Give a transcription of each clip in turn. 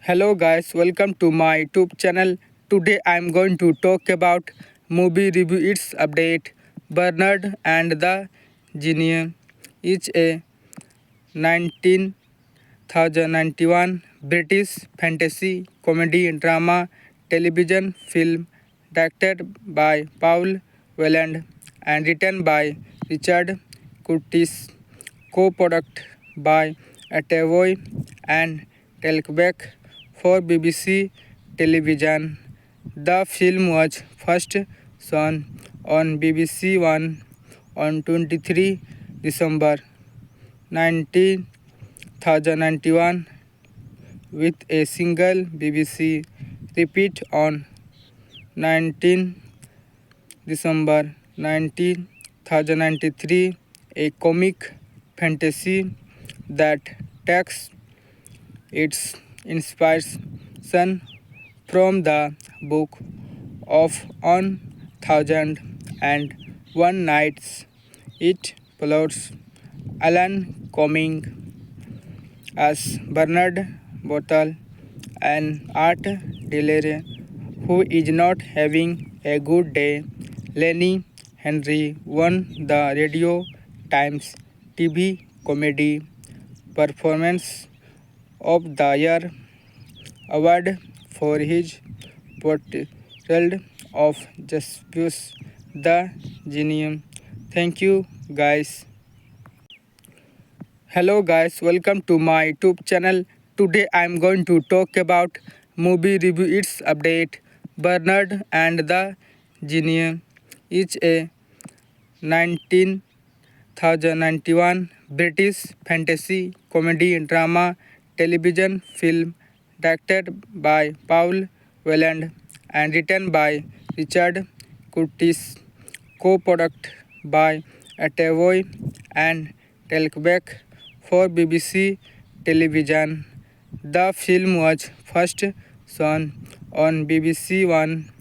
Hello guys, welcome to my YouTube channel. Today I am going to talk about movie review its update. Bernard and the Genie is a 1991 British fantasy comedy drama television film directed by Paul Welland and written by Richard Curtis, co-product by Atavoy and Telquebec for BBC television. The film was first shown on BBC One on 23 December 1991 with a single BBC repeat on 19 December 1993, a comic fantasy that takes its inspiration from the book of 1001 Nights. It plots Alan Cumming as Bernard Bottle, an art dealer who is not having a good day. Lenny Henry won the Radio Times TV Comedy Performance of the Year award for his portrayal of Jaspis the Genius. Thank you guys. Hello guys, welcome to my YouTube channel. Today I am going to talk about movie review its update. Bernard and the Genie is a 1991 British fantasy comedy drama television film directed by Paul Welland and written by Richard Curtis, co-product by Atavoy and Telquebec for BBC television. The film was first shown on BBC One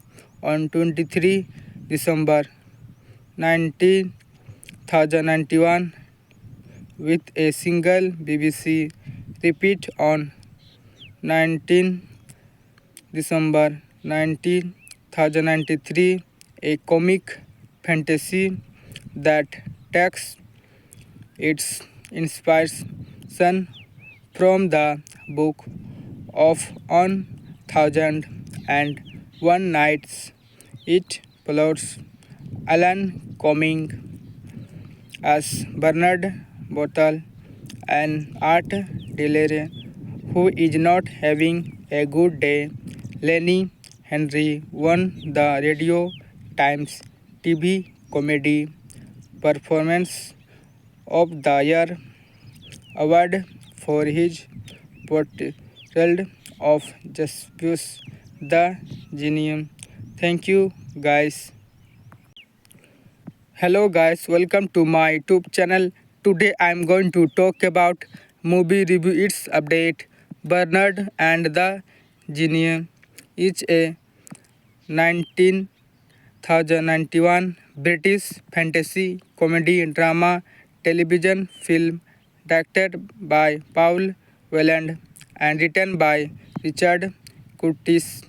on 23 December 1991 with a single BBC repeat on 19 December 1993, a comic fantasy that takes its inspiration from the book of 1001 Nights. It plots Alan Cumming as Bernard Bottle, an art dealer who is not having a good day. Lenny Henry won the Radio Times TV Comedy Performance of the Year award for his portrayal of Jaspis the Genius. Thank you guys. Hello guys, welcome to my YouTube channel. Today I am going to talk about movie review its update. Bernard and the Genie is a 1991 British fantasy comedy drama television film directed by Paul Welland and written by Richard Curtis,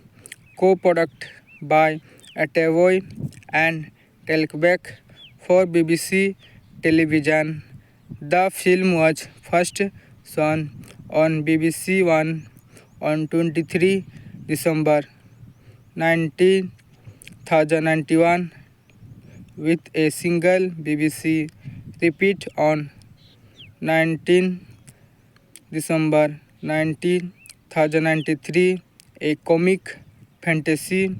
co-product by Atavoy and Telquebec for BBC television. The film was first shown on BBC One on 23 December 1991 with a single BBC repeat on 19 December 1993, a comic fantasy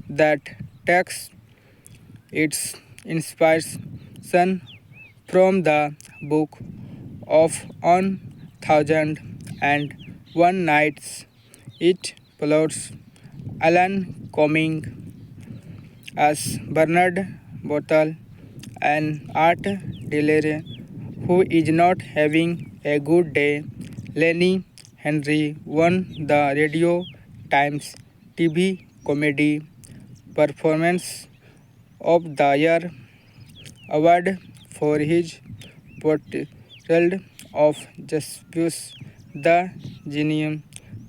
that takes its inspiration from the book of 1001 Nights. It plots Alan Cumming as Bernard Bottle, an art dealer who is not having a good day. Lenny Henry won the Radio Times TV Comedy Performance of the Year award for his portrayal of Jaspis the Genius.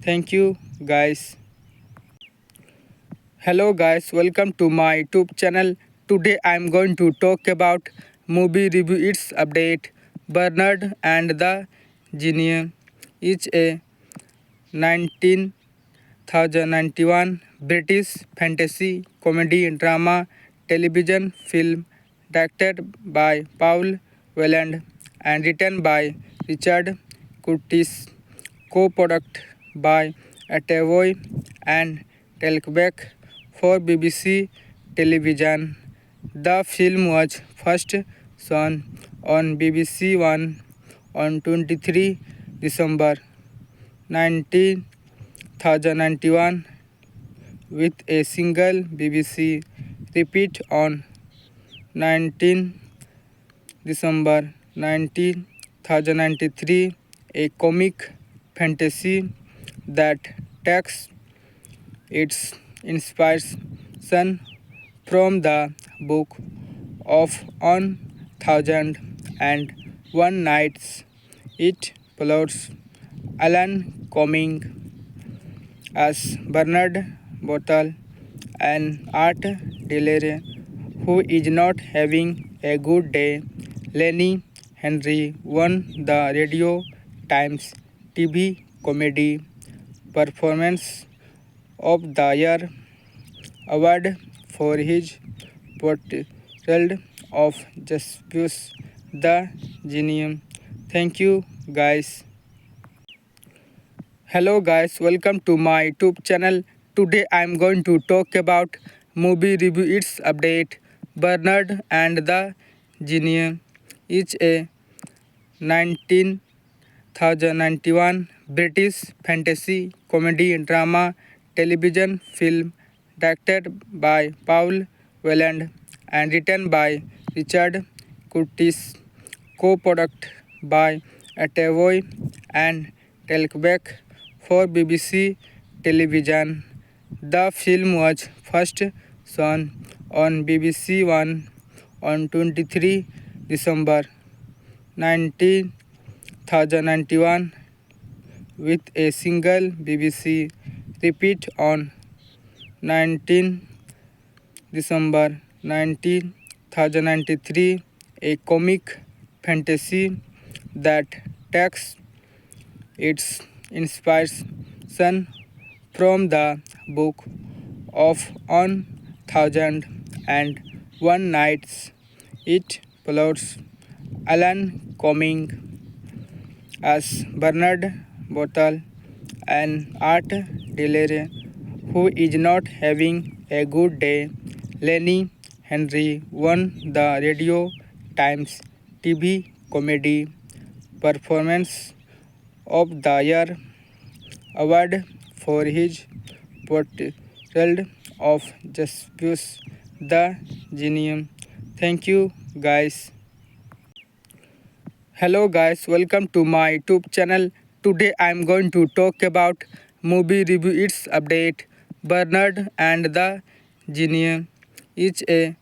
Thank you guys. Hello guys, welcome to my YouTube channel. Today I am going to talk about movie review its update. Bernard and the Genie is a 1991 British fantasy comedy drama television film directed by Paul Welland and written by Richard Curtis, co-produced by Attavoy and Telquebec for BBC television. The film was first shown on BBC One on 23 December 1991 with a single BBC repeat on 19 December 1993, a comic fantasy that takes its inspiration from the book of 1001 Nights. It plots Alan Cumming as Bernard Bottle, an art dealer who is not having a good day. Lenny Henry won the Radio Times TV Comedy Performance of the Year award for his portrayal of Jaspis the Genius. Thank you, guys. Hello guys, welcome to my YouTube channel. Today I am going to talk about movie review its update. Bernard and the Genie is a 1991 British fantasy comedy drama television film directed by Paul Welland and written by Richard Curtis, co-produced by Attavoy and Telquebec for BBC television. The film was first shown on BBC One on 23 December 1991 with a single BBC repeat on 19 December 1993, a comic fantasy that takes its inspiration from the book of 1001 Nights. It plots Alan Cumming as Bernard Bottle, an art dealer who is not having a good day. Lenny Henry won the Radio Times TV Comedy Performance of the Year award for his portrayal of Jaspis the Genius. Thank you, guys. Hello guys, welcome to my YouTube channel. Today I am going to talk about movie review its update. Bernard and the Genie is a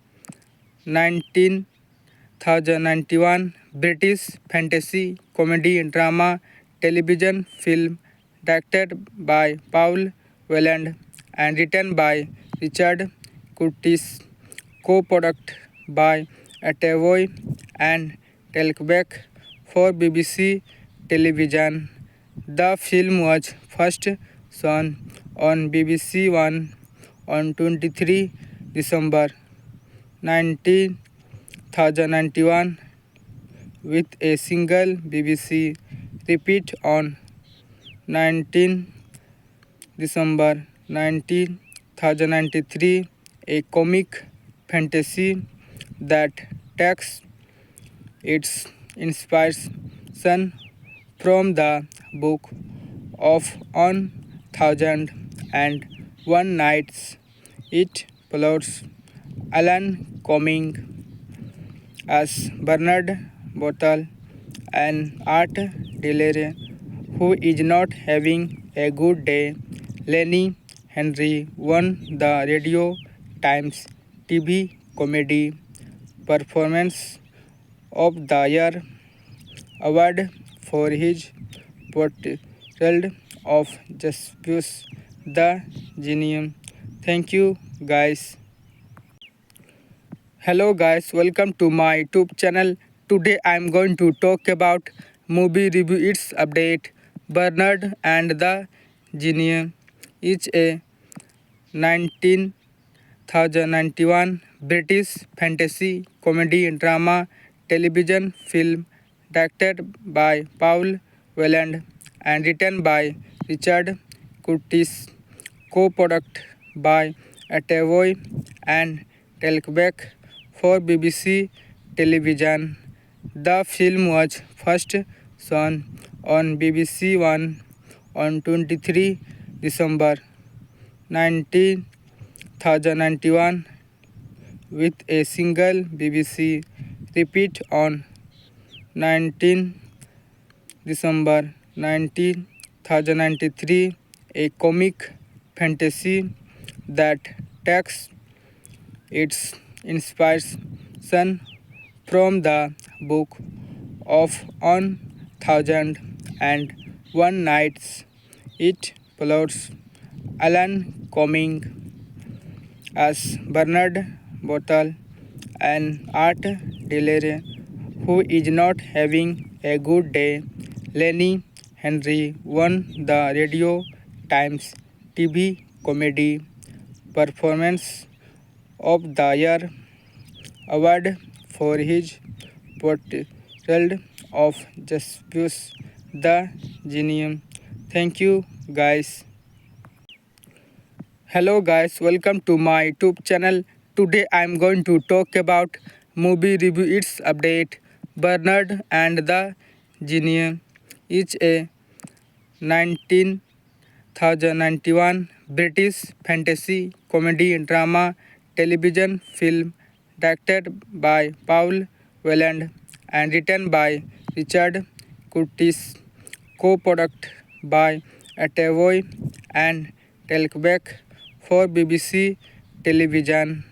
1991 British fantasy comedy drama television film directed by Paul Welland and written by Richard Curtis, co-produced by Attavoy and Telquebec for BBC television. The film was first shown on BBC One on 23 December 1991 with a single BBC repeat on 19 December 1993, a comic fantasy that takes its inspiration from the book of 1001 Nights. It plots Alan Cumming as Bernard Bottle, an art dealer who is not having a good day. Lenny Henry won the Radio Times TV Comedy Performance of the Year award for his portrayal of Jaspis The Genius. Thank you, guys. Hello, guys. Welcome to my YouTube channel. Today I am going to talk about movie review. Its update. Bernard and the Genius is a 1991 British fantasy comedy drama television film directed by Paul Welland and written by Richard Curtis, co-produced by Attavoy and Telquebec for BBC television. The film was first shown on BBC One on 23 December 1991 with a single BBC repeat on 19 December 1993, a comic fantasy that takes its inspiration from the book of 1001 Nights. It plots Alan Cumming as Bernard Bottle, an art dealer who is not having a good day. Lenny Henry won the Radio Times TV Comedy Performance of the Year award for his portrayal of Jaspers the Genius. Thank you, guys. Hello, guys. Welcome to my YouTube channel. Today I am going to talk about movie review. Its update. Bernard and the Genius is a 1991 British fantasy comedy drama television film directed by Paul Welland and written by Richard Curtis, co-produced by Attavoy and Telquebec for BBC television.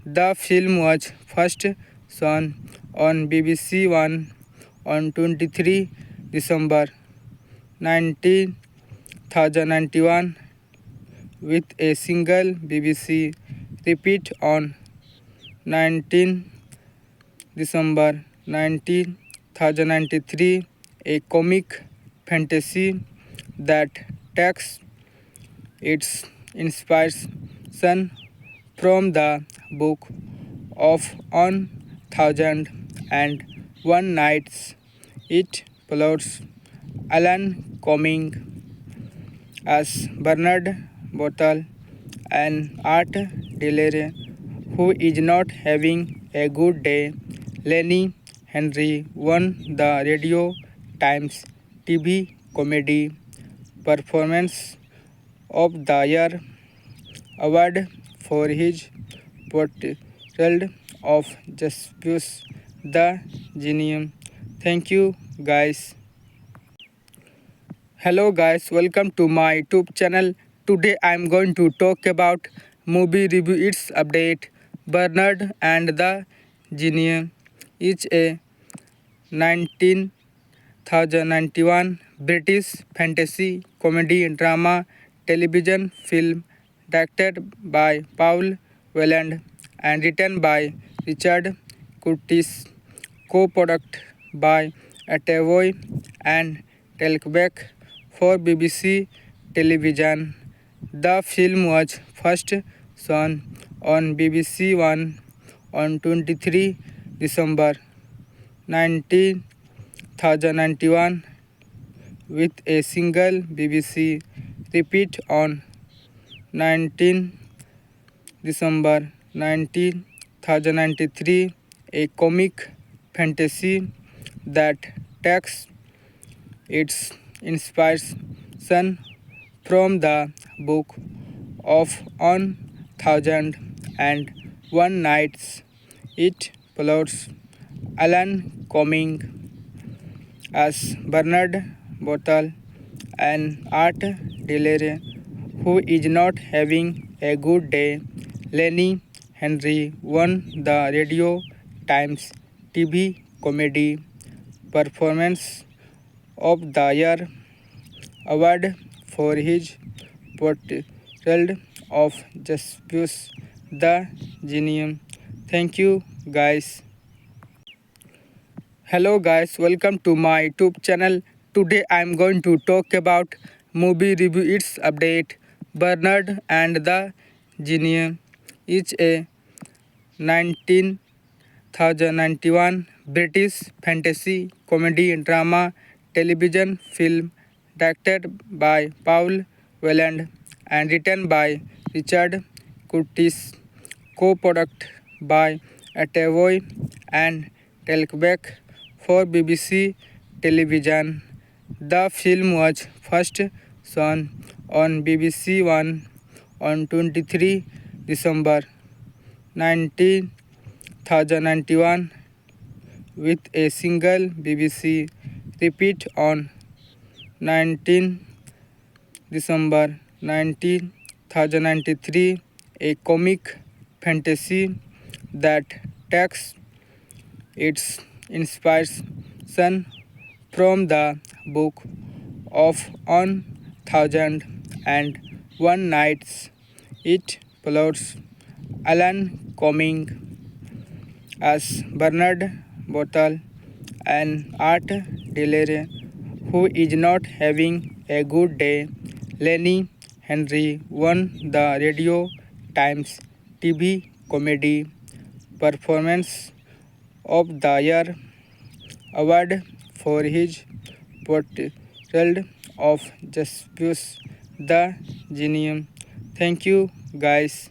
The film was first shown on BBC One on 23 December 1991 with a single BBC repeat on 19 December 1993, a comic fantasy that takes its inspiration from the book of 1001 Nights. It plots Alan Cumming as Bernard Bottle, an art dealer who is not having a good day. Lenny Henry won the Radio Times TV Comedy Performance of the Year award for his portrayal of Jaspers the Genius. Thank you, guys. Hello, guys. Welcome to my YouTube channel. Today I am going to talk about movie review. Its update. Bernard and the Genius is a 1991 British fantasy comedy drama television film directed by Paul Welland and written by Richard Curtis, co-produced by Attavoy and Telquebec for BBC television. The film was first shown on BBC One on 23 December 1991 with a single BBC repeat on 19 December 1993, a comic fantasy that takes its inspiration from the book of 1001 Nights. It plots Alan Cumming as Bernard Bottle, an art dealer who is not having a good day. Lenny Henry won the Radio Times TV Comedy Performance of the Year award for his portrayal World of Josephus the Genius. Thank you, guys. Hello guys, welcome to my YouTube channel. Today I am going to talk about movie review its update. Bernard and the Genius is a 1991 British fantasy comedy drama television film directed by Paul Welland and written by Richard Curtis, co-product by Atavoy and Telquebec for BBC television. The film was first shown on BBC One on 23 December 1991 with a single BBC repeat on 19 December 1993, a comic fantasy that takes its inspiration from the book of 1001 Nights. It plots Alan Cumming as Bernard Bottle, an art dealer who is not having a good day. Lenny Henry won the Radio Times TV Comedy Performance of the Year award for his portrayal of Josephus the Genius. Thank you, guys.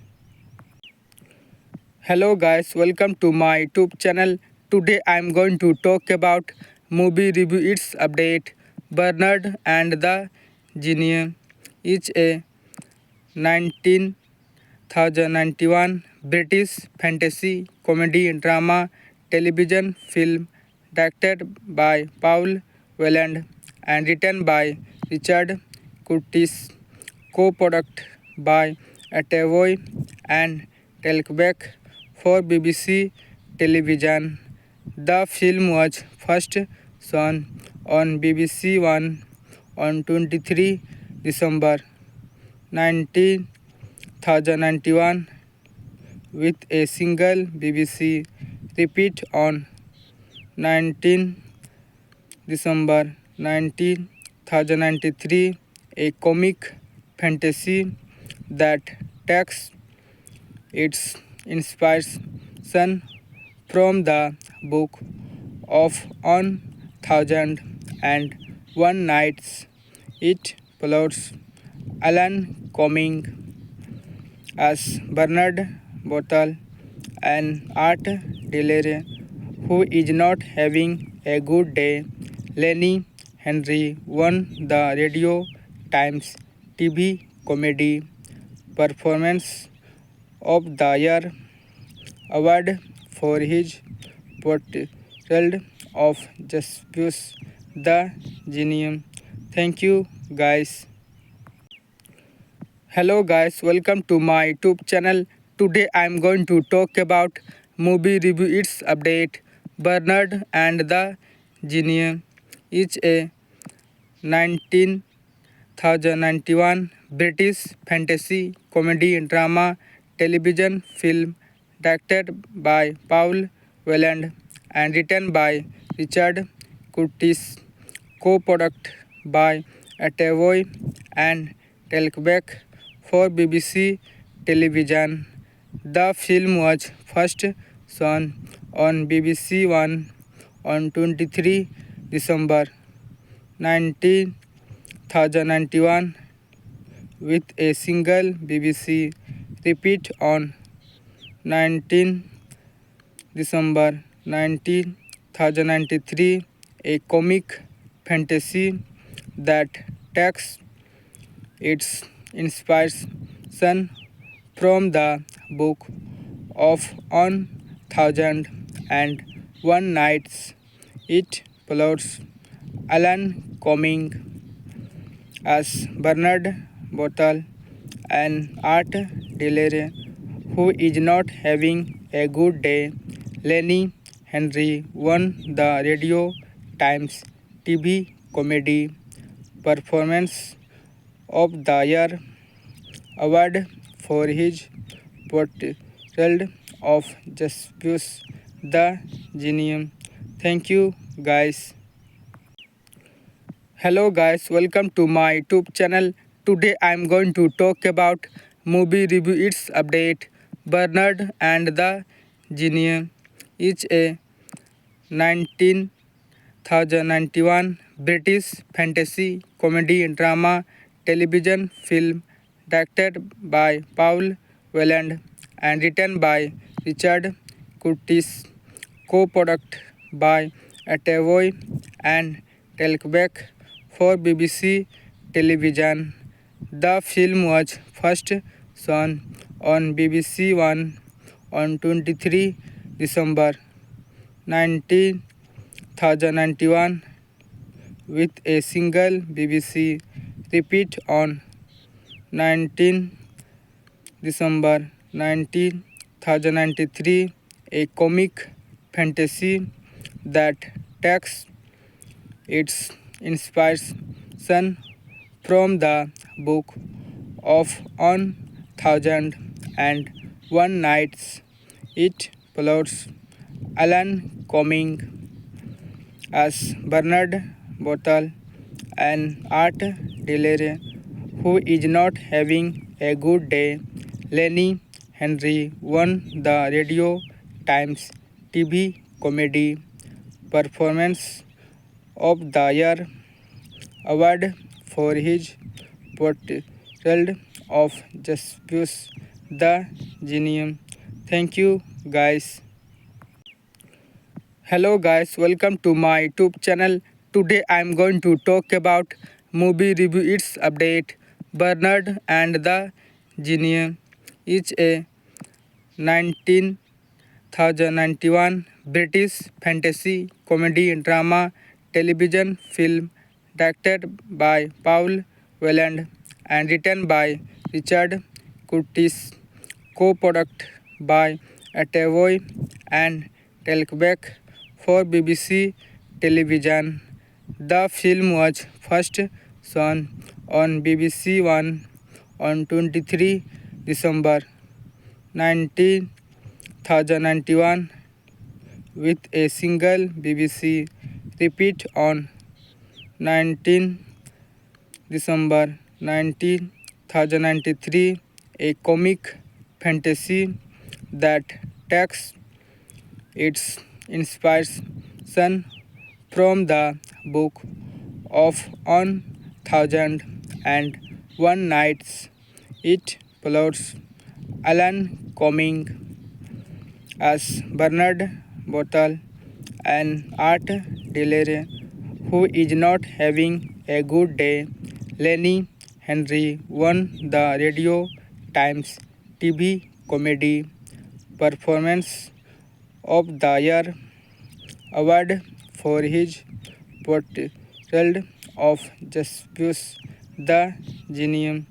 Hello guys, welcome to my YouTube channel. Today I am going to talk about movie review its update. Bernard and the Genius is a 1991 British fantasy comedy drama television film directed by Paul Welland and written by Richard Curtis, co-product by Atavoy and Telquebec for BBC television. The film was first shown on BBC One on 23 December 1991 with a single BBC repeat on 19 December 1993, a comic fantasy that takes its inspiration from the book of 1001 Nights. It plots Alan Cumming as Bernard Bottle, an art dealer who is not having a good day. Lenny Henry won the Radio Times TV Comedy Performance of the Year award for his portrayal of Josephus the Genius. Thank you, guys. Hello guys, welcome to my YouTube channel. Today I am going to talk about movie review its update. Bernard and the Genius is a 1991 British fantasy comedy drama television film directed by Paul Welland and written by Richard Curtis, co-product by Atavoy and Telquebec for BBC television. The film was first shown on BBC One on 23 December 1991 with a single BBC repeat on 19 December 1993, a comic fantasy that takes its inspiration from the book of 1001 Nights. It plots Alan Cumming as Bernard Bottle, an art dealer who is not having a good day. Lenny Henry won the Radio Times TV Comedy Performance of the Year award for his portrayal of Jaspis the Genius. Thank you, guys. Hello guys, welcome to my YouTube channel. Today I am going to talk about movie review its update. Bernard and the Genius is a 1991 British fantasy comedy drama television film directed by Paul Welland and written by Richard Curtis, co-produced by Atavoy and Telquebec for BBC television. The film was first shown on BBC One on 23 December 1991 with a single BBC repeat on 19 December 1993, a comic fantasy that takes its inspiration from the book of 1001 Nights. It follows Alan Cumming as Bernard Bottle, an art dealer who is not having a good day. Lenny Henry won the Radio Times TV Comedy Performance of the Year award for his portrayal of Jaspis the Genius. Thank you, guys. Hello guys, welcome to my YouTube channel. Today I am going to talk about movie review its update. Bernard and the Genius is a 1991 British fantasy comedy drama television film directed by Paul Welland and written by Richard Curtis, co-produced by Atavoy and Telquebec for BBC television. The film was first shown on BBC One on 23 December 1991 with a single BBC repeat on 19 December 1993, a comic fantasy that takes its inspiration from the book of 1001 Nights. It follows Alan Cumming as Bernard Bottle, an art dealer who is not having a good day. Lenny Henry won the Radio Times TV Comedy Performance of the Year award for his portrayal of Jaspis the Genius.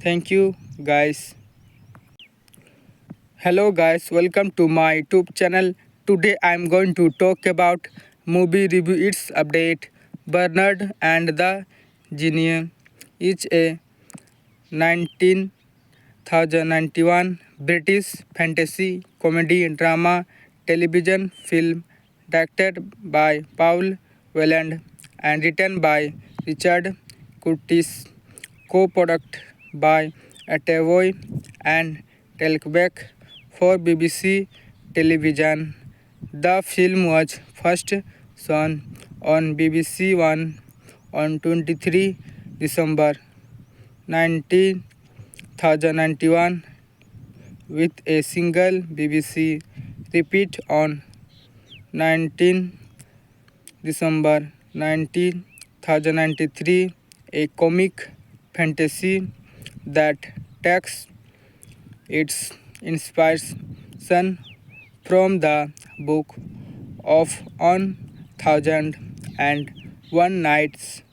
Thank you, guys. Hello guys, welcome to my YouTube channel. Today I am going to talk about movie review its update. Bernard and the Genius is a 1991 British fantasy comedy drama television film directed by Paul Welland and written by Richard Curtis, co-produced by Atavoy and Telquebec for BBC television. The film was first shown on BBC One on 23 December 1991 with a single BBC repeat on 19 December 1993, a comic fantasy that takes its inspiration from the book of 1001 Nights.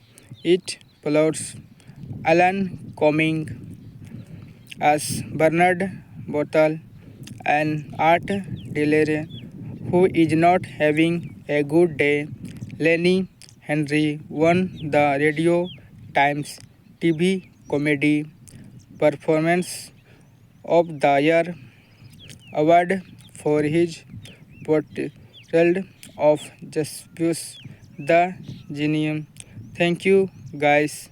It follows Alan Cumming as Bernard Bottle, an art dealer who is not having a good day. Lenny Henry won the Radio Times TV Comedy Performance of the Year award for his portrayal of Jaspus the Genius. Thank you guys.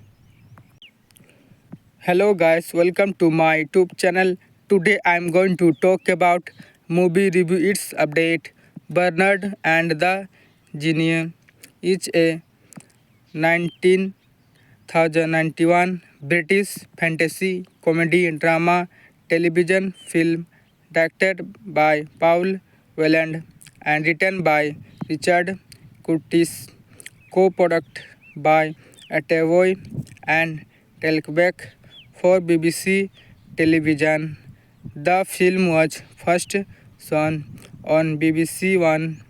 Hello guys, welcome to my YouTube channel. Today I am going to talk about movie review its update. Bernard and the Genius is a 1991 British fantasy comedy drama television film directed by Paul Welland and written by Richard Curtis, co-produced by Atavoy and Telquebec for BBC television. The film was first shown on BBC One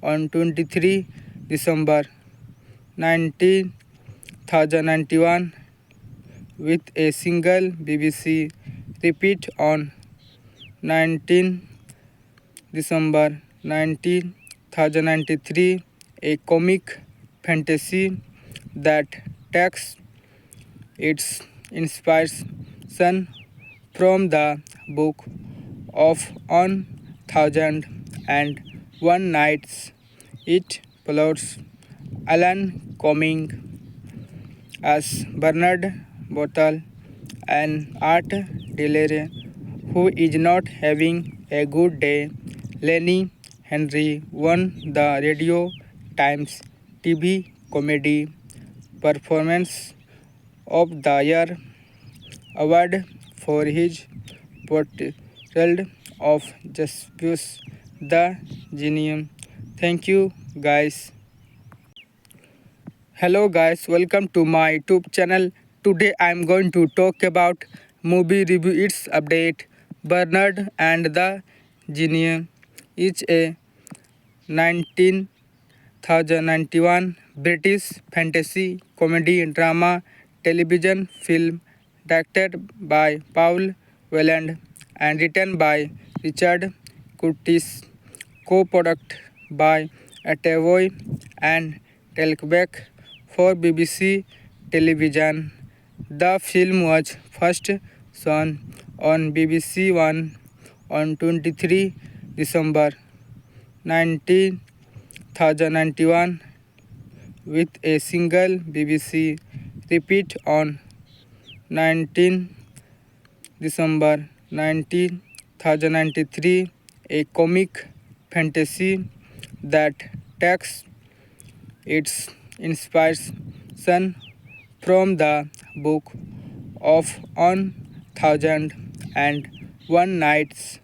on 23 December 1991 with a single BBC repeat on 19 December 1993, a comic fantasy that takes its inspiration from the book of 1001 Nights. It plots Alan Cumming as Bernard Bottle, an art dealer who is not having a good day. Lenny Henry won the Radio Times TV Comedy Performance of the Year award for his portrayal of Jaspus the Genius. Thank you guys. Hello guys, welcome to my YouTube channel. Today I am going to talk about movie review its update. Bernard and the Genius is a 1991 British fantasy comedy drama television film directed by Paul Welland and written by Richard Curtis, co-produced by Atavoy and Telquebec for BBC television. The film was first shown on BBC One on 23 December 1991 with a single BBC repeat on 19 December 1993, a comic fantasy that takes its inspiration from the book of 1001 Nights.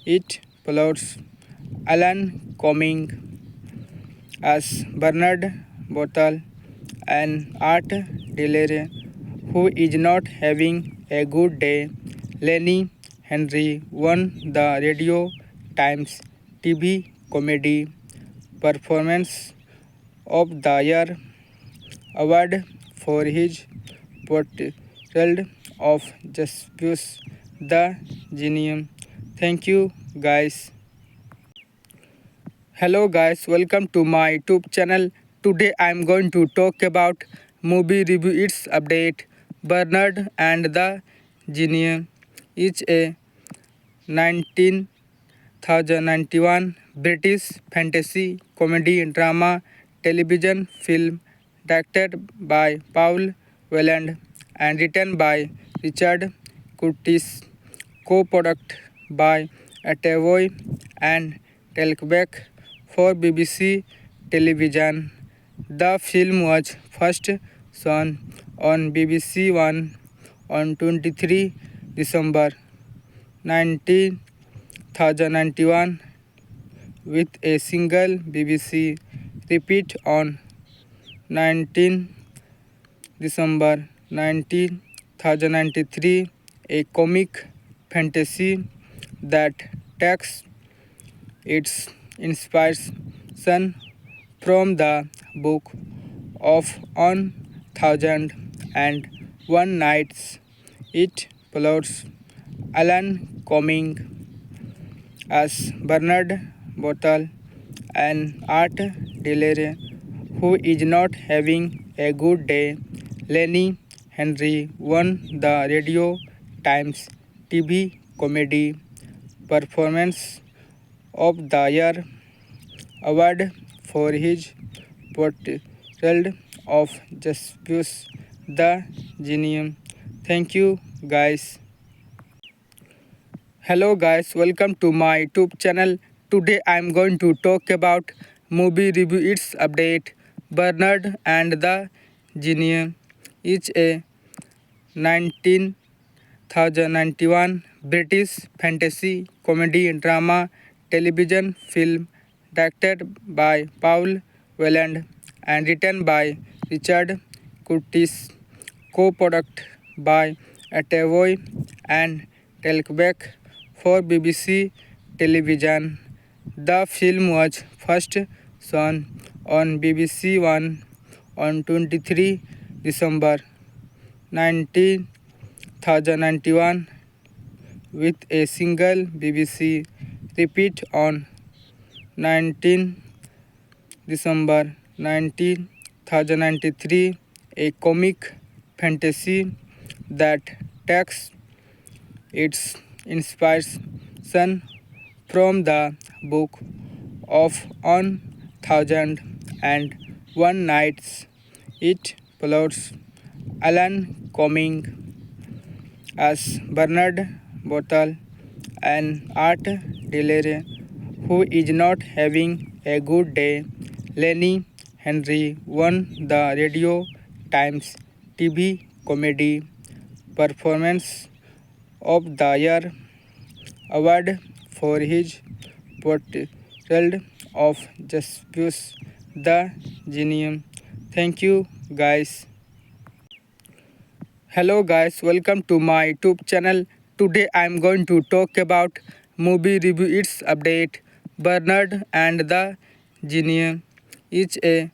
It plots Alan Cumming as Bernard Bottle, an art dealer who is not having a good day. Lenny Henry won the Radio Times TV Comedy Performance of the Year award for his portrayal of Jaspus the Genius. Thank you guys. Hello guys, welcome to my YouTube channel. Today I am going to talk about movie review its update. Bernard and the Genius is a 1991 British fantasy comedy drama television film directed by Paul Welland and written by Richard Curtis, co-produced by Atavoy and Telquebec for BBC television. The film was first shown on BBC One on 23 December 1991 with a single BBC repeat on 19 December 1993, a comic fantasy that takes its inspiration from the book of 1001 Nights. It plots Alan Cumming as Bernard Bottle, an art dealer who is not having a good day. Lenny Henry won the Radio Times TV Comedy Performance of the Year award for his portrayal of Jaspus the Genius. Thank you guys. Hello guys, welcome to my YouTube channel. Today I am going to talk about movie review its update. Bernard and the Genius is a 1991 British fantasy comedy drama television film directed by Paul Welland and written by Richard Curtis, co-produced by Atavoy and Telquebec for BBC television. The film was first shown on BBC One on 23 December 1991 with a single BBC repeat on 19 December 1993, a comic fantasy that takes its inspiration from the book of 1001 Nights. It plots Alan Cumming as Bernard Bottle, an art dealer who is not having a good day. Lenny Henry won the Radio Times TV Comedy Performance of the Year award for his portrayal of Jaspus the Genius. Thank you guys. Hello guys, welcome to my YouTube channel. Today I am going to talk about movie review its update. Bernard and the Genius is a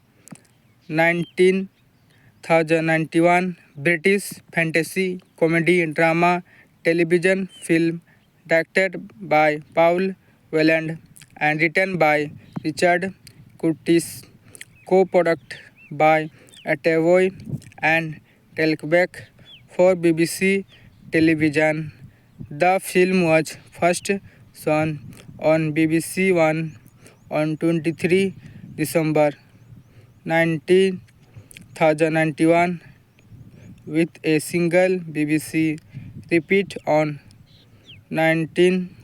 1991 British fantasy comedy drama television film directed by Paul Welland and written by Richard Curtis, co-produced by Atavoy and Telquebec for BBC television. The film was first shown on BBC One on 23 December 1991 with a single BBC repeat on 19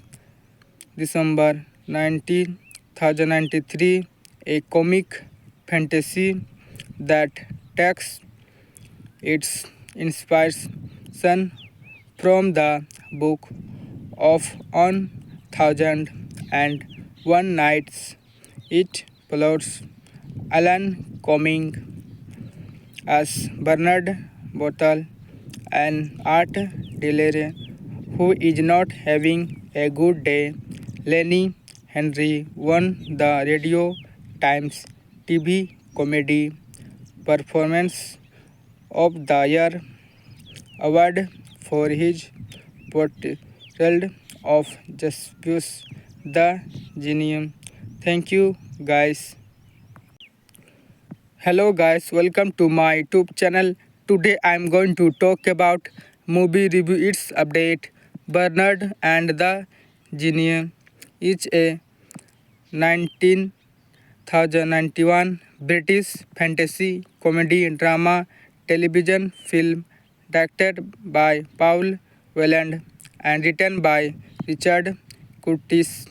December 1993, a comic fantasy that takes its inspiration from the book of 1001 Nights. It plots Alan Cumming as Bernard Bottle, an art dealer who is not having a good day. Lenny Henry won the Radio Times TV Comedy Performance of the Year award for his portrayal of Jaspus the Genius. Thank you guys. Hello guys, welcome to my YouTube channel. Today I am going to talk about movie review its update. Bernard and the Genius is a 1991 British fantasy comedy drama television film directed by Paul Welland and written by Richard Curtis,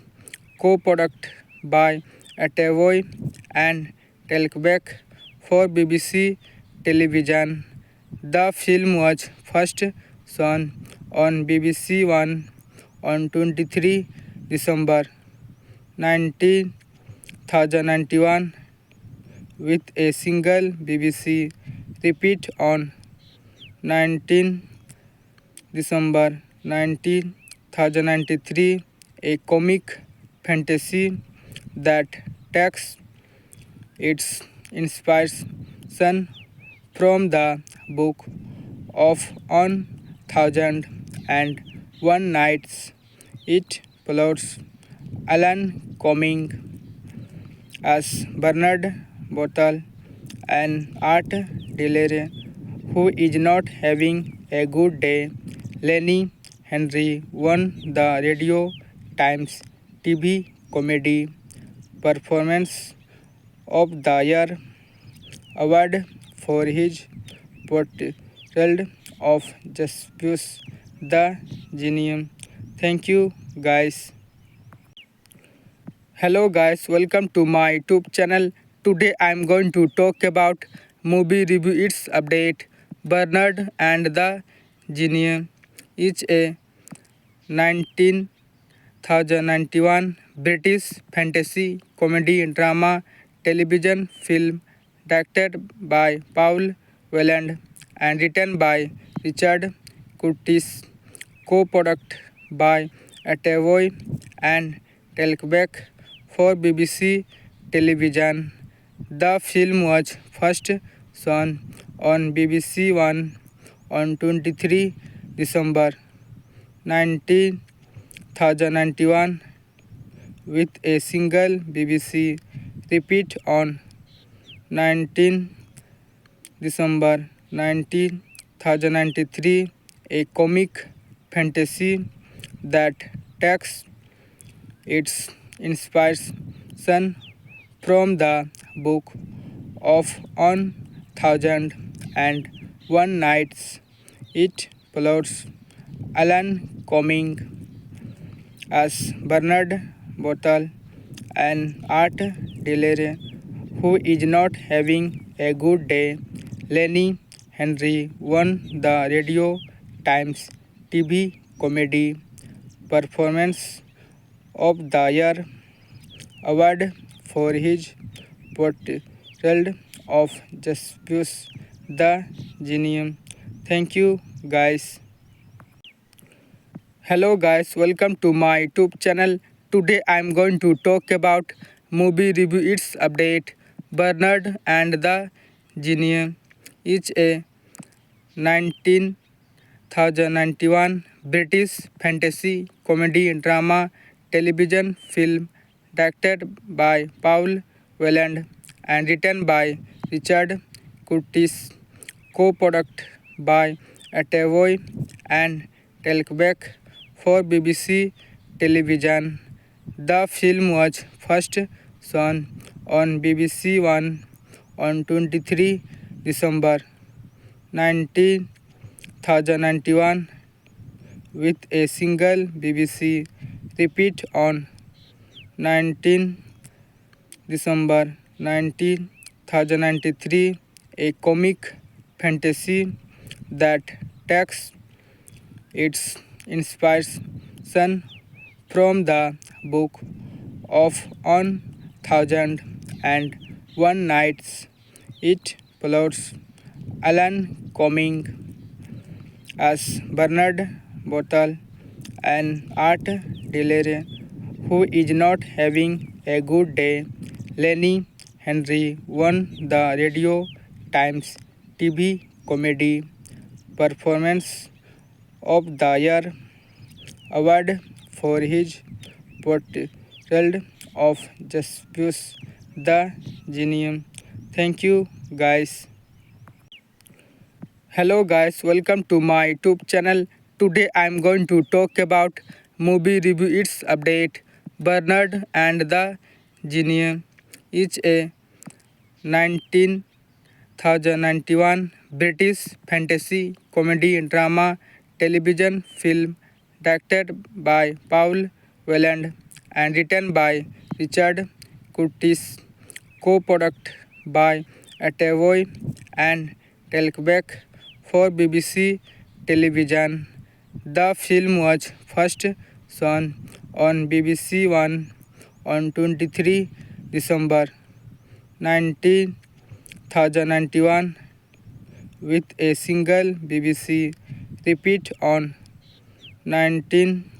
co-produced by Atavoy and Telquebec for BBC television. The film was first shown on BBC One on 23 December 1991 with a single BBC repeat on 19 December 1993, a comic fantasy that takes its inspiration from the book of 1001 Nights. It plots Alan Cumming as Bernard Bottle, an art dealer who is not having a good day. Lenny Henry won the Radio Times TV Comedy Performance of the Year award for his portrayal of Josephus the Genius. Thank you, guys. Hello guys, welcome to my YouTube channel. Today I am going to talk about movie review its update. Bernard and the Genius is a 1991 British fantasy comedy drama television film directed by Paul Welland and written by Richard Curtis, co-produced by Atavoy and Telquebec for BBC television. The film was first shown on BBC One on 23 December 1991 with a single BBC repeat on 19 December 1993, a comic fantasy that takes its inspiration from the book of 1001 Nights. It plots Alan Cumming as Bernard Bottle, an art dealer who is not having a good day. Lenny Henry won the Radio Times TV Comedy Performance of the Year award for his portrayal of Josephus the Genius. Thank you, guys. Hello guys, welcome to my YouTube channel. Today I am going to talk about movie review its update. Bernard and the Genius is a 1991 British fantasy comedy drama television film directed by Paul Welland and written by Richard Curtis, co-produced by Atavoy and Telquebec for BBC television. The film was first shown on BBC One on 23 December 1991 with a single BBC repeat on 19 December 1993, a comic fantasy that takes its inspiration from the book of 1001 Nights. It plots Alan Cumming as Bernard Bottle, an art dealer who is not having a good day. Lenny Henry won the Radio Times TV Comedy Performance of the Year award for his portrayal of Josephus the Genius. Thank you, guys. Hello guys, welcome to my YouTube channel. Today I am going to talk about movie review its update. Bernard and the Genius is a 1991 British fantasy comedy drama television film directed by Paul Welland and written by Richard Curtis, co-produced by Atavoy and Telquebec for BBC television. The film was first shown on BBC One on 23 December 1991 with a single BBC repeat on 19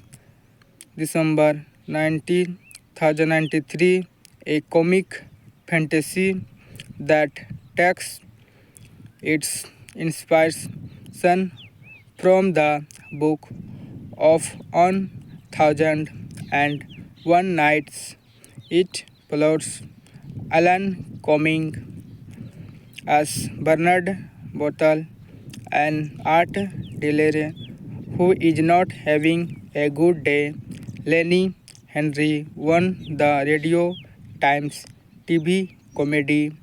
December 1993, a comic fantasy that takes its inspiration from the book of 1001 Nights. It plots Alan Cumming as Bernard Bottle, an art dealer who is not having a good day. Lenny Henry won the Radio Times TV Comedy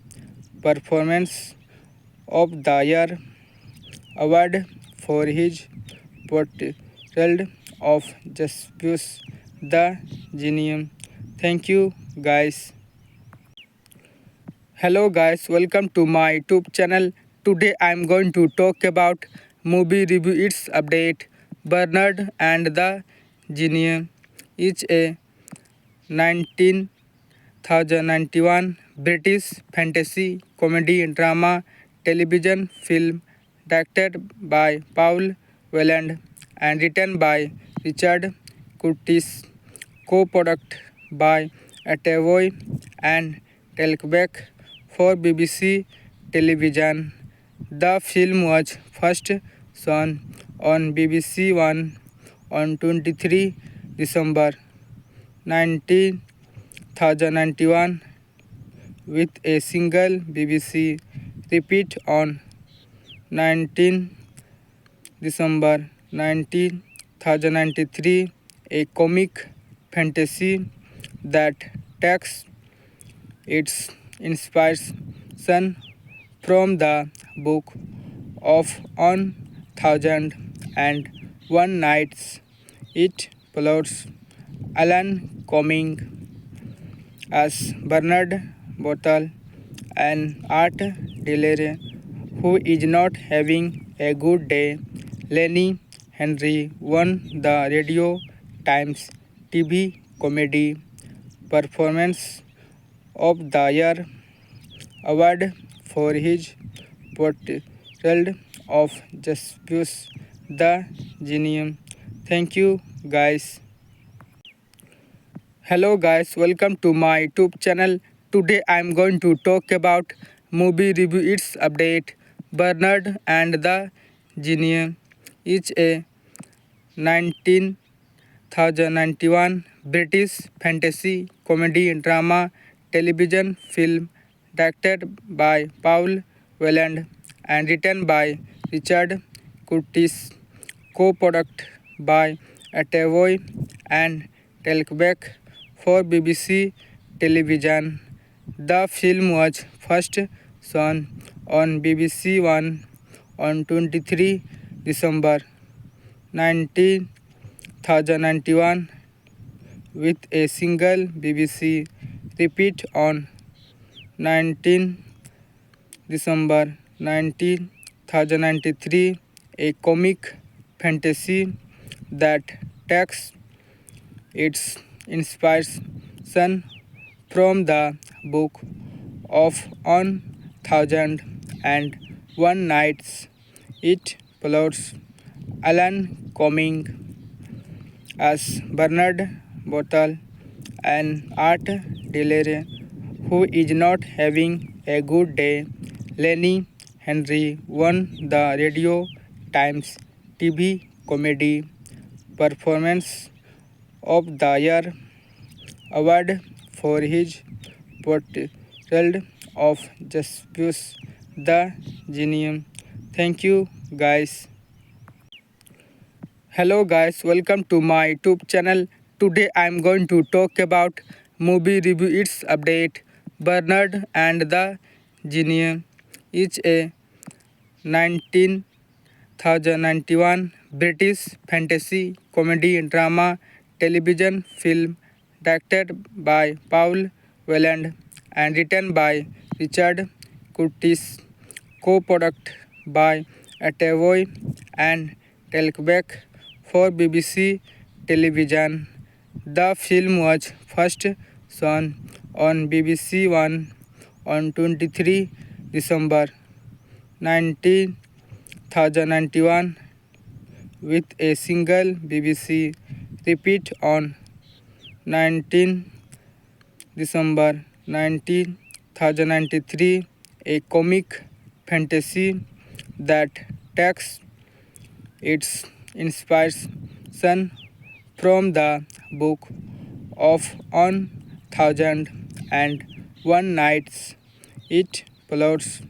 Performance of the Year award for his portrayal of Jaspis the Genius. Thank you, guys. Hello guys, welcome to my YouTube channel. Today I am going to talk about movie review its update. Bernard and the Genius is a 1991 British fantasy comedy drama television film directed by Paul Welland and written by Richard Curtis, co-produced by Atavoy and Telquebec for BBC television. The film was first shown on BBC One on 23 December 1991 with a single BBC repeat on 19 December 1993, a comic fantasy that takes its inspiration from the book of 1001 Nights. It follows Alan Cumming as Bernard Bottle, an art dealer who is not having a good day. Lenny Henry won the Radio Times TV Comedy Performance of the Year award for his portrayal of Jaspis the Genius. Thank you, guys. Hello guys, welcome to my YouTube channel. Today I am going to talk about movie review its update. Bernard and the Genius is a 1991 British fantasy comedy drama television film directed by Paul Welland and written by Richard Curtis, co-produced by Atavoy and Telquebec for BBC television. The film was first shown on BBC One on 23 December 1991 with a single BBC repeat on 19 December 1993, a comic fantasy that takes its inspiration from the book of 1001 Nights. It follows Alan Cumming as Bernard Bottle, an art dealer who is not having a good day. Lenny Henry won the Radio Times TV Comedy Performance of the Year award for his portrayal of Jaspis the Genius. Thank you, guys. Hello guys, welcome to my YouTube channel. Today I am going to talk about movie review its update. Bernard and the Genius is a 1991 British fantasy comedy drama television film directed by Paul Welland and written by Richard Curtis, co-produced by Atavoy and Telquebec for BBC television. The film was first shown on BBC One on 23 December 1991 with a single BBC repeat on 19 December 1993, a comic fantasy that takes its inspiration from the book of 1001 Nights. It follows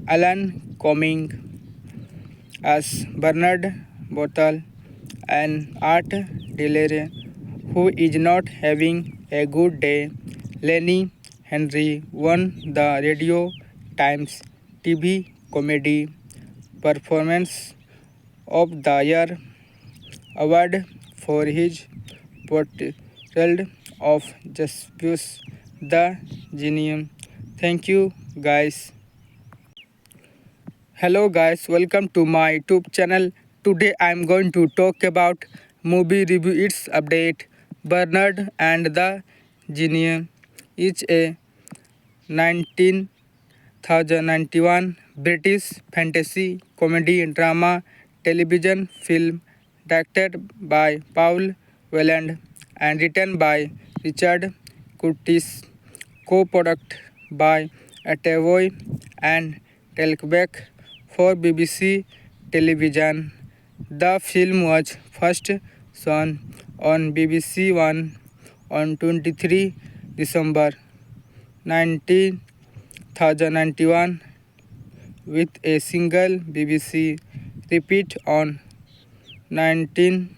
Alan Cumming as Bernard Bottle, an art dealer who is not having a good day. Lenny Henry won the Radio Times TV Comedy Performance of the Year award for his portrayal of Jaspis the Genius. Thank you, guys. Hello guys, welcome to my YouTube channel. Today I am going to talk about movie review its update. Bernard and the Genius is a 1991 British fantasy comedy drama television film directed by Paul Welland and written by Richard Curtis, co-produced by Atavoy and Telquebec for BBC television. The film was first shown on BBC One on 23 December 1991 with a single BBC repeat on 19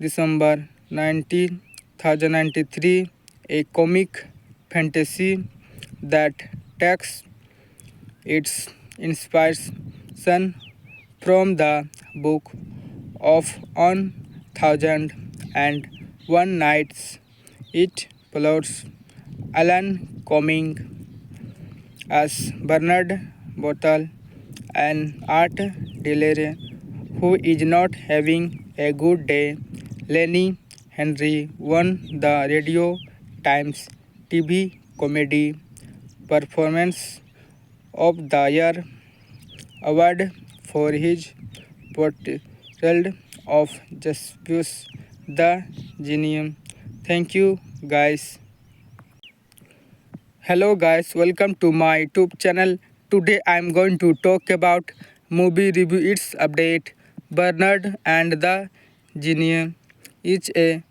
December 1993, a comic fantasy that takes its inspiration from the book of 1001 Nights. It plots Alan Cumming as Bernard Bottle, an art dealer who is not having a good day. Lenny Henry won the Radio Times TV Comedy Performance of the Year award for his portrayal of Jaspis the Genius. Thank you, guys. Hello guys, welcome to my YouTube channel. Today I am going to talk about movie review its update. Bernard and the Genius is a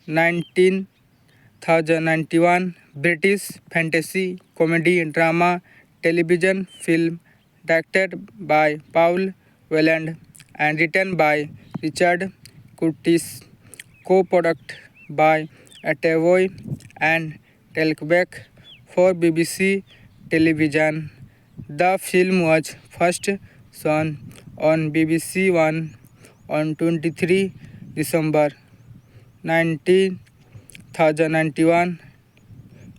1991 British fantasy comedy drama television film directed by Paul Welland and written by Richard Curtis, co-produced by Atavoy and Telquebec for BBC television. The film was first shown on BBC One on 23 December 1991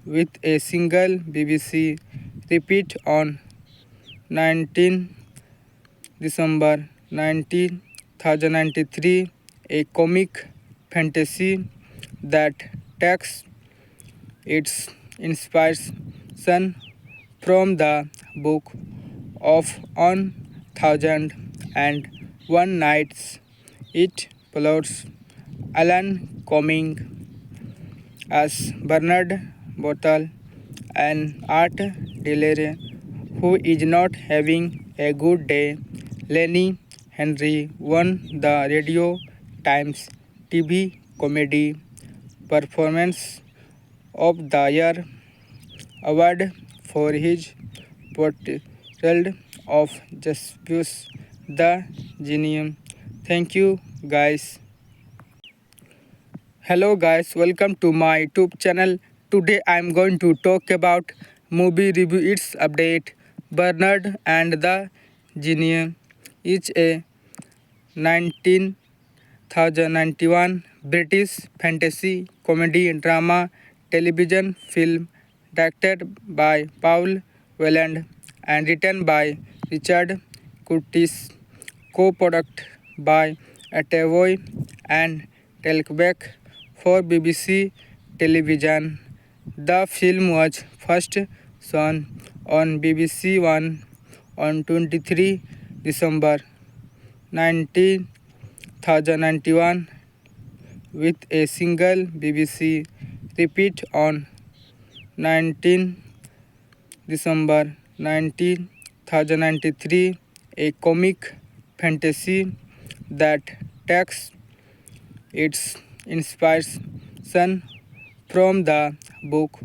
with a single BBC repeat on 19 December 1993, a comic fantasy that takes its inspiration from the book of 1001 Nights. It plots Alan Cumming as Bernard Bottle, an art dealer who is not having a good day. Lenny Henry won the Radio Times TV Comedy Performance of the Year award for his portrayal of Jaspis the Genius. Thank you, guys. Hello guys, welcome to my YouTube channel. Today I am going to talk about movie review its update. Bernard and the Genius is a 1991 British fantasy comedy drama television film directed by Paul Welland and written by Richard Curtis, co-produced by Atavoy and Telquebec for BBC television. The film was first shown on BBC One on 23 December 1991 with a single BBC repeat on 19 December 1993, a comic fantasy that takes its inspiration from the book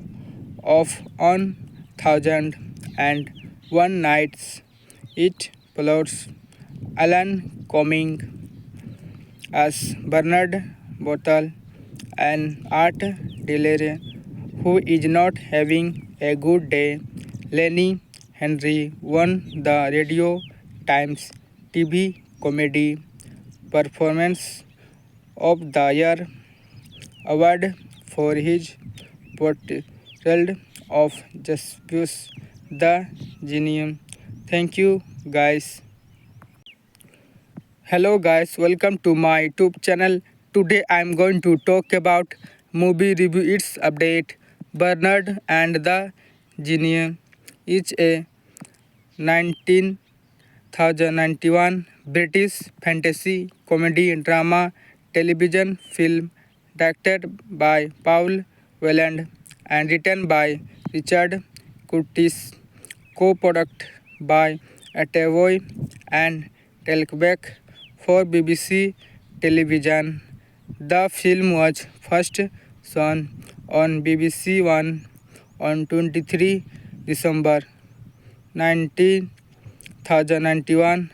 of 1001 Nights. It plots Alan Cumming as Bernard Bottle, an art dealer who is not having a good day. Lenny Henry won the Radio Times TV Comedy Performance of the Year award for his portrayal of Justice the Genius. Thank you, guys. Hello guys, welcome to my YouTube channel. Today I am going to talk about movie review its update. Bernard and the Genius is a 1991 British fantasy comedy drama television film directed by Paul Welland and written by Richard Curtis, co-product by Attavoy and Telquebec for BBC television. The film was first shown on BBC One on 23 December 1991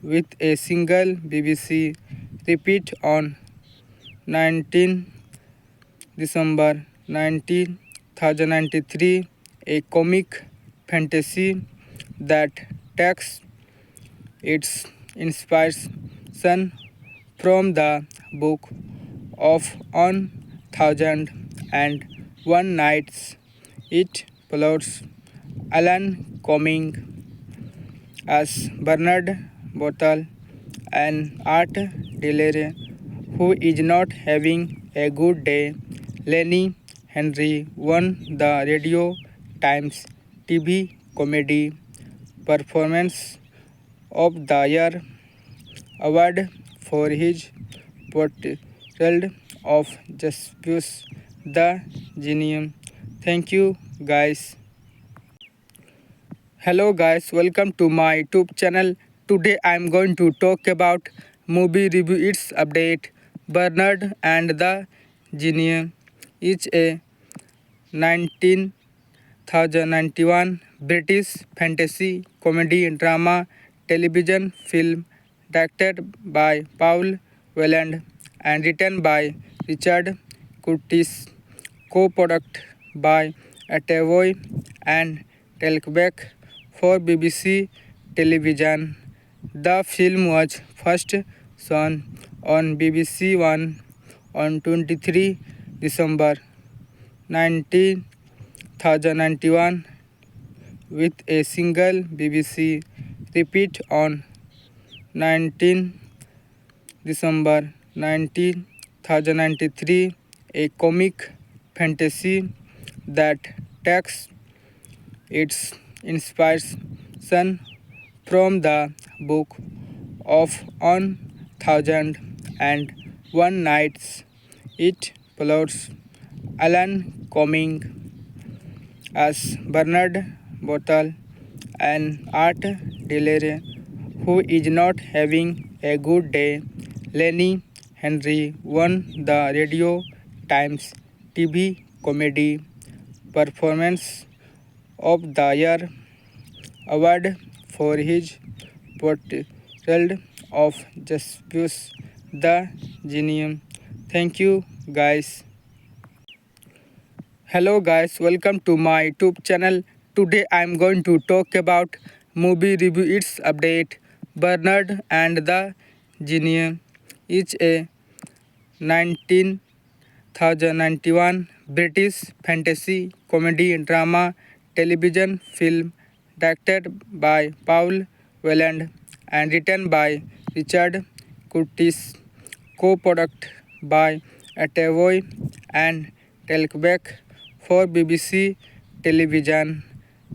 with a single BBC repeat on 19 December 1993, a comic fantasy that takes its inspiration from the book of 1001 Nights. It plots Alan Cumming as Bernard Bottle, an art dealer who is not having a good day. Lenny Henry won the Radio Times TV Comedy Performance of the Year award for his portrayal of Justice the Genius. Thank you, guys. Hello guys, welcome to my YouTube channel. Today I am going to talk about movie review its update. Bernard and the Genius is a 1991 British fantasy comedy drama television film directed by Paul Welland and written by Richard Curtis, co-product by Attavoy and Telquebec for BBC television. The film was first shown on BBC One on 23 December 1991 with a single BBC repeat on 19 December 1993, a comic fantasy that takes its inspiration from the book of 1001 Nights. It plots Alan Cumming as Bernard Bottle, an art dealer who is not having a good day. Lenny Henry won the Radio Times TV Comedy Performance of the Year award for his portrayal of Justice the Genius. Thank you, guys. Hello guys, welcome to my YouTube channel. Today I am going to talk about movie review its update. Bernard and the Genius is a 1991 British fantasy comedy drama television film directed by Paul Welland and written by Richard Curtis, co-product by Attavoy and Telquebec for BBC television.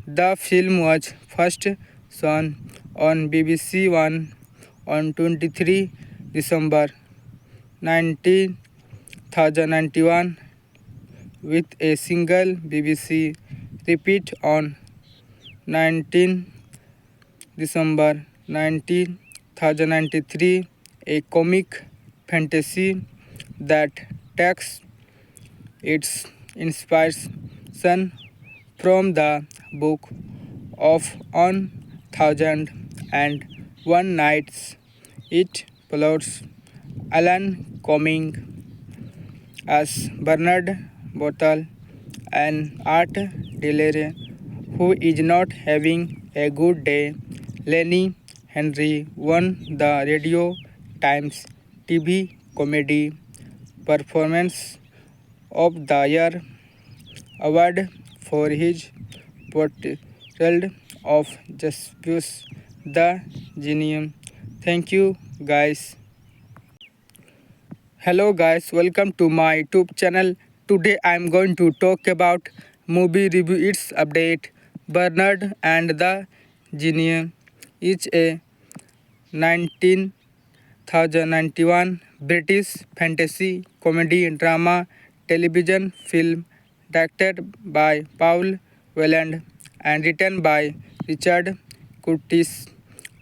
The film was first shown on BBC One on 23 December 1991 with a single BBC repeat on 19 December 1993, a comic fantasy that takes its inspiration from the book of 1001 Nights. It plots Alan Cumming as Bernard Bottle, and Art Delere, who is not having a good day. Lenny Henry won the Radio Times TV Comedy Performance of the Year award for his portrayal of Josephus the Genius. Thank you, guys. Hello guys, welcome to my YouTube channel. Today I am going to talk about movie review its update. Bernard and the Genius is a 1991 British fantasy comedy drama television film directed by Paul Welland and written by Richard Curtis,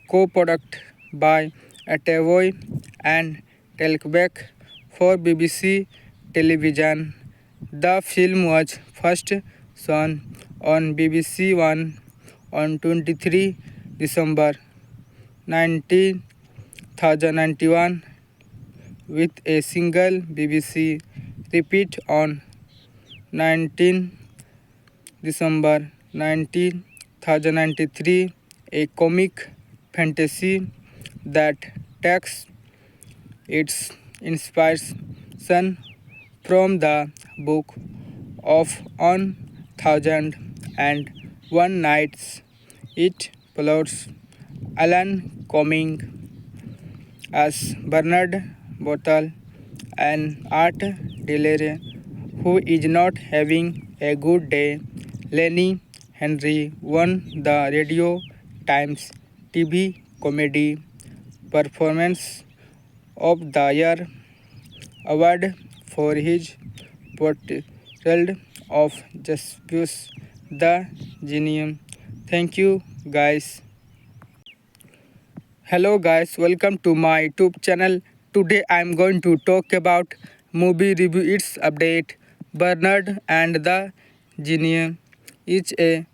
co-produced by Atavoy and Telquebec for BBC television. The film was first shown on BBC One on 23 December 1991 with a single BBC repeat on 19 December 1993, a comic fantasy that takes its inspiration from the book of 1001 Nights. It plots Alan Cumming as Bernard Bottle and Art Delere, who is not having a good day. Lenny Henry won the Radio Times TV Comedy Performance of the Year award for his portrayal of Josephus the Genius. Thank you, guys. Hello guys, welcome to my YouTube channel. Today I am going to talk about movie review its update. Bernard and the Genius is a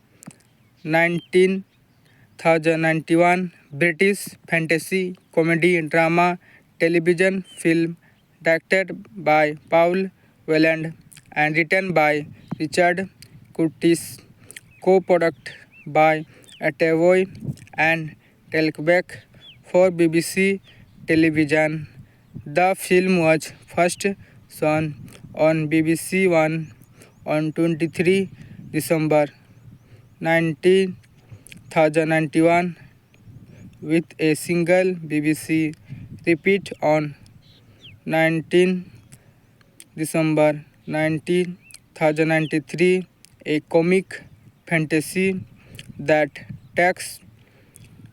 1991 British fantasy comedy drama television film directed by Paul Welland and written by Richard Curtis, co-produced by Atavoy and Telquebec for BBC television. The film was first shown on BBC One on 23 December 1991 with a single BBC repeat on 19 December 1993, a comic fantasy that takes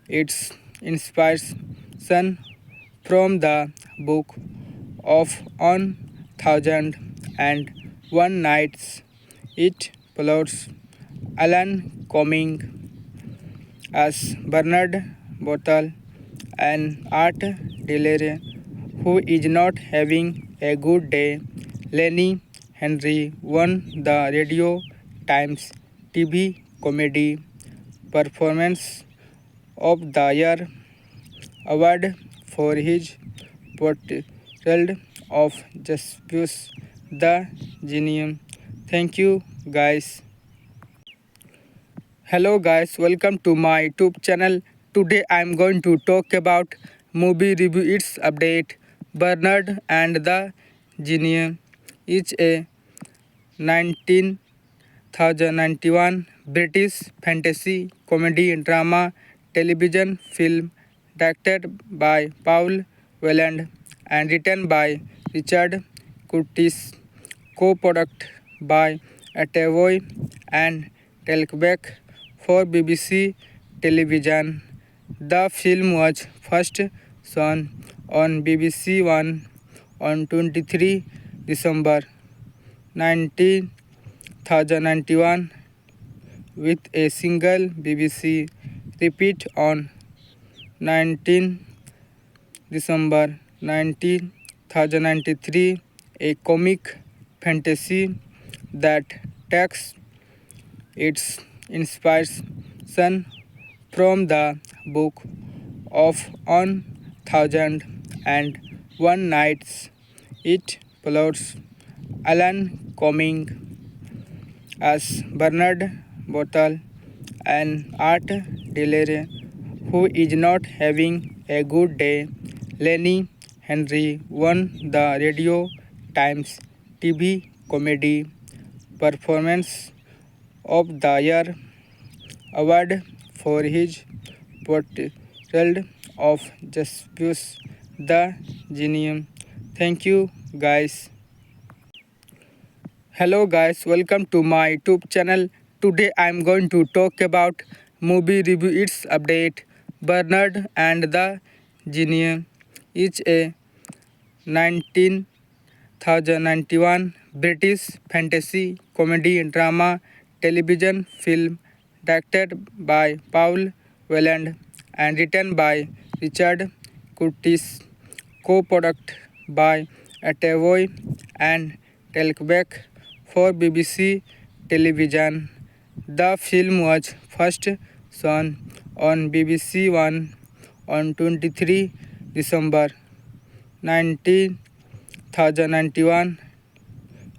its inspiration from the book of 1001 Nights. It plots Alan Cumming as Bernard Bottle and Art Delere, who is not having a good day. Lenny Henry won the Radio Times TV Comedy Performance of the Year award for his portrayal of Josephus the Genius. Thank you, guys. Hello guys, welcome to my YouTube channel. Today I am going to talk about movie review its update. Bernard and the Genius is a 1991 British fantasy comedy drama television film directed by Paul Welland and written by Richard Curtis, co-produced by Atavoy and Telquebec for BBC television. The film was first shown on BBC One on 23 December 1991 with a single BBC repeat on 19 December 1993, a comic fantasy that takes its inspiration from the book of 1001 one night. It plots Alan Cumming as Bernard Bottle, an art dealer who is not having a good day. Lenny Henry won the Radio Times TV Comedy Performance of the Year award for his portrayal of Josephus the Genius. Thank you, guys. Hello guys, welcome to my YouTube channel. Today I am going to talk about movie review its update. Bernard and the Genius is a 1991 British fantasy comedy drama television film directed by Paul Welland and written by Richard Curtis, co-produced by Atavoy and Telquebec for BBC television. The film was first shown on BBC One on 23 December 1991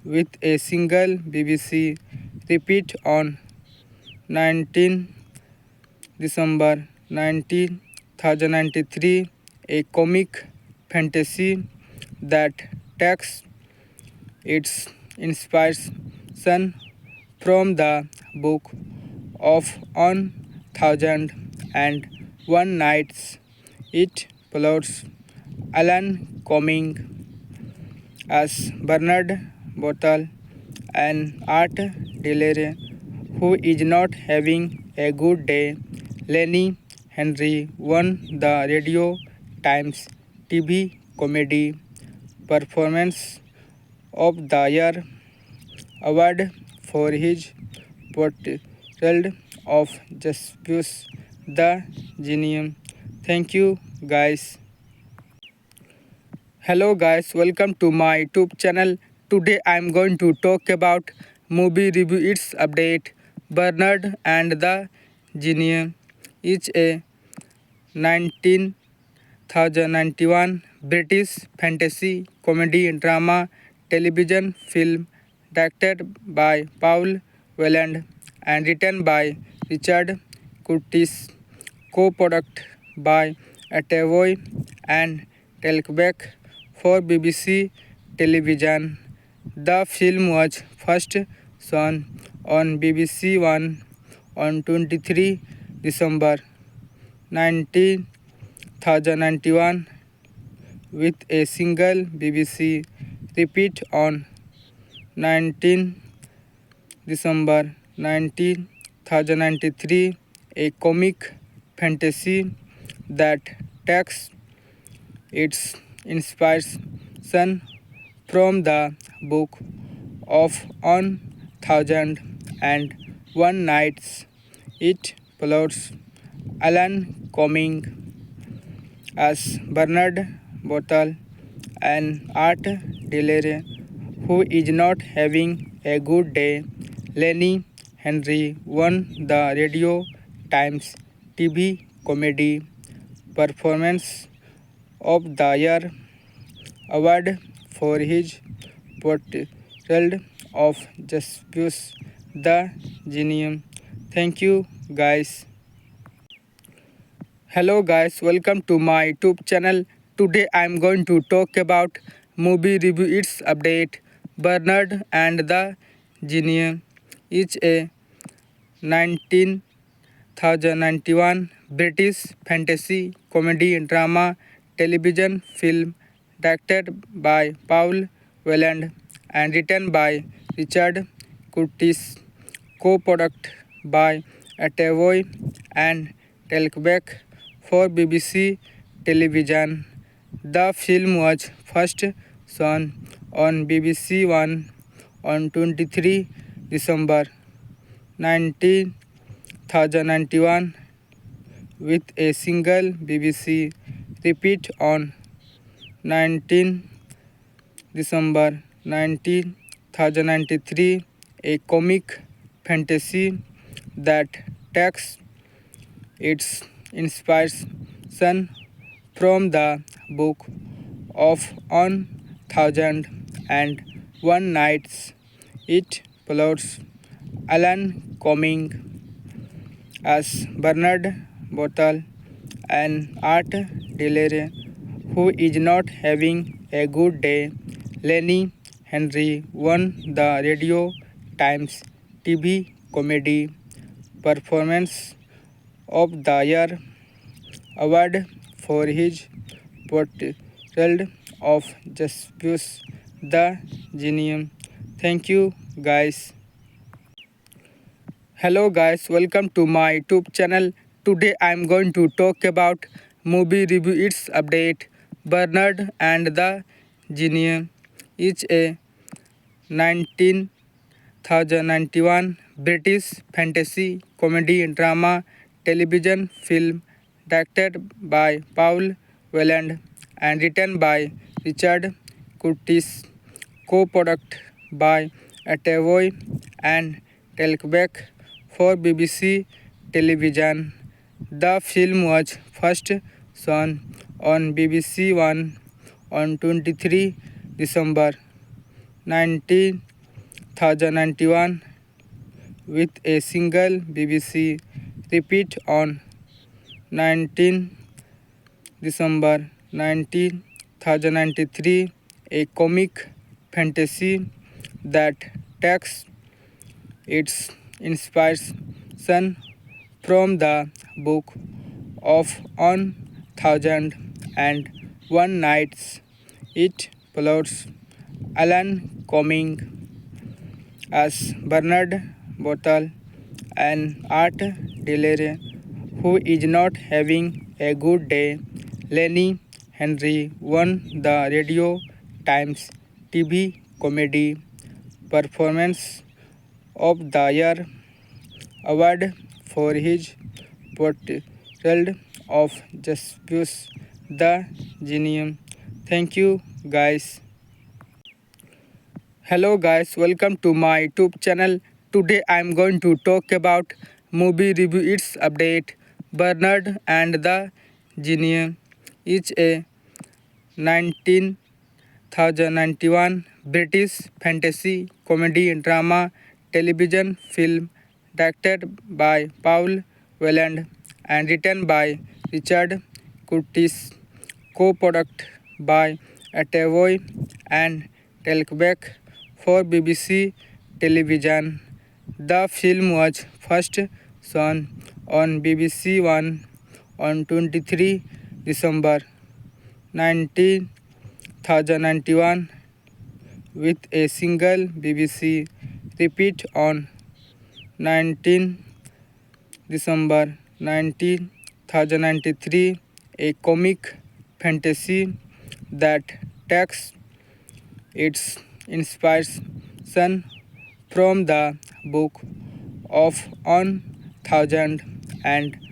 with a single BBC repeat on 19 December 1993, a comic fantasy that takes its inspiration from the book of 1001 Nights. It plots Alan Cumming as Bernard Bottle, an art dealer who is not having a good day. Lenny Henry won the Radio Times TV Comedy Performance of the Year award for his portrayal of Josephus the Genius. Thank you, guys. Hello guys, welcome to my YouTube channel. Today I am going to talk about movie review its update. Bernard and the Genius is a 1991 British fantasy comedy drama television film directed by Paul Welland and written by Richard Curtis, co-produced by Atavoy and Telquebec for BBC television. The film was first shown on BBC One on 23 December 1991 with a single BBC repeat on 19 December 1993, a comic fantasy that takes its inspiration from the book of 1001 Nights. It plots Alan Cumming as Bernard Bottle, an art dealer who is not having a good day. Lenny Henry won the Radio Times TV Comedy Performance of the Year award for his portrayal of Josephus the Genius. Thank you, guys. Hello guys, welcome to my YouTube channel. Today I am going to talk about movie review its update. Bernard and the Genius is a 1991 British fantasy comedy drama television film directed by Paul Welland and written by Richard Curtis, co-produced by Atavoy and Telquebec for BBC television. The film was first shown on BBC One on 23 December 1991 with a single BBC repeat on 19 December 1993, a comic fantasy that takes its inspiration from the book of 1001 Nights. It plots Alan Cumming as Bernard Bottle, an art dealer who is not having a good day. Lenny Henry won the Radio Times TV Comedy Performance of the Year award for his portrayal of Jaspis the Genius. Thank you, guys. Hello guys, welcome to my YouTube channel. Today I am going to talk about movie review its update. Bernard and the Genius is a 1991 British fantasy comedy drama television film directed by Paul Welland and written by Richard Curtis, co-produced by Attavoy and Telquebec for BBC television. The film was first shown on BBC One on 23 December 1991 with a single BBC repeat on 19 December 1993, a comic fantasy that takes its inspiration from the book of 1001 Nights. It plots Alan Cumming as Bernard Bottle, an art dealer who is not having a good day. Lenny Henry won the Radio Times TV Comedy Performance of the Year award for his portrayal of Jaspis the Genius. Thank you, guys. Hello guys, welcome to my YouTube channel. Today I am going to talk about movie review its update. Bernard and the Genius is a 1991 British fantasy comedy drama television film directed by Paul Welland and written by Richard Curtis, co-produced by Attavoy and Telquebec for BBC television. The film was first shown on BBC One on 23 December 1991 with a single BBC repeat on 19 December 1993, a comic fantasy that takes its inspiration from the book of 1001